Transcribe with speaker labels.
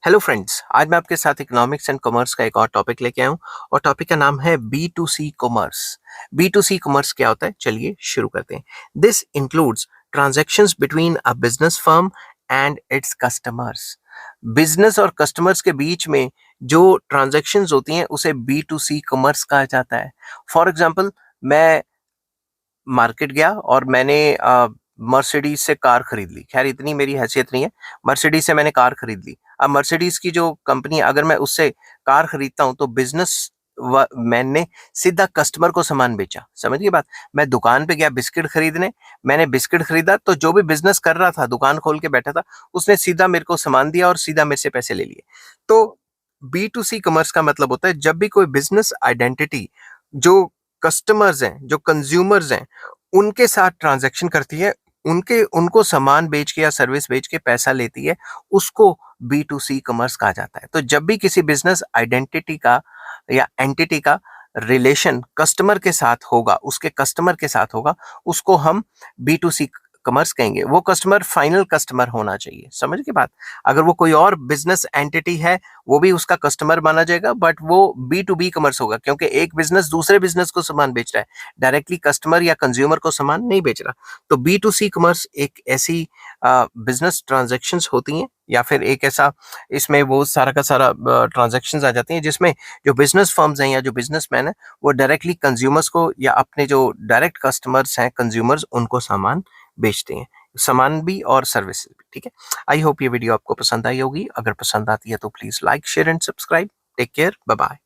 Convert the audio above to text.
Speaker 1: Hello friends, आज मैं आपके साथ इकोनॉमिक्स एंड कॉमर्स का एक और टॉपिक लेके आया हूँ और टॉपिक का नाम है B to C commerce. B to C commerce क्या होता है, चलिए शुरू करते हैं। This includes transactions between a business firm and its customers. Business और कस्टमर्स के बीच में जो ट्रांजैक्शंस होती हैं उसे बी टू सी कॉमर्स कहा जाता है। फॉर एग्जांपल, मैं मार्केट गया और मैंने मर्सिडीज से कार खरीद ली। खैर इतनी मेरी हैसियत नहीं है, मर्सिडीज से मैंने कार खरीद ली। अब मर्सिडीज की जो कंपनी है, अगर मैं उससे कार खरीदता हूँ तो बिजनेस मैंने सीधा कस्टमर को सामान बेचा। समझिए बात। मैं दुकान पे गया बिस्किट खरीदने, मैंने बिस्किट खरीदा तो जो भी बिजनेस कर रहा था, दुकान खोल के बैठा था, उसने सीधा मेरे को सामान दिया और सीधा मेरे से पैसे ले लिए। तो बी टू सी कॉमर्स का मतलब होता है जब भी कोई बिजनेस आइडेंटिटी जो कस्टमर्स हैं, जो कंज्यूमर्स हैं, उनके साथ ट्रांजैक्शन करती है, उनके उनको सामान बेच के या सर्विस बेच के पैसा लेती है, उसको बी टू सी कॉमर्स कहा जाता है। तो जब भी किसी बिजनेस आइडेंटिटी का या एंटिटी का रिलेशन कस्टमर के साथ होगा, उसके कस्टमर के साथ होगा, उसको हम बी टू सी कॉमर्स कहेंगे। वो कस्टमर फाइनल कस्टमर होना चाहिए। समझ के बात। अगर वो कोई और बिजनेस एंटिटी है, वो भी उसका कस्टमर माना जाएगा, बट वो बी टू बी कॉमर्स होगा, क्योंकि एक बिजनेस दूसरे बिजनेस को सामान बेच रहा है, डायरेक्टली कस्टमर या कंज्यूमर को सामान नहीं बेच रहा। तो बी टू सी कॉमर्स एक ऐसी बिजनेस ट्रांजेक्शन्स होती हैं, या फिर एक ऐसा, इसमें वो सारा का सारा ट्रांजेक्शन्स आ जाती हैं जिसमें जो बिजनेस फर्म्स हैं या जो बिजनेसमैन है, वो डायरेक्टली कंज्यूमर्स को या अपने जो डायरेक्ट कस्टमर्स हैं, कंज्यूमर्स, उनको सामान बेचते हैं। सामान भी और सर्विसेज भी। ठीक है। आई होप ये वीडियो आपको पसंद आई होगी। अगर पसंद आती है तो please like, share and subscribe. Take care, bye bye.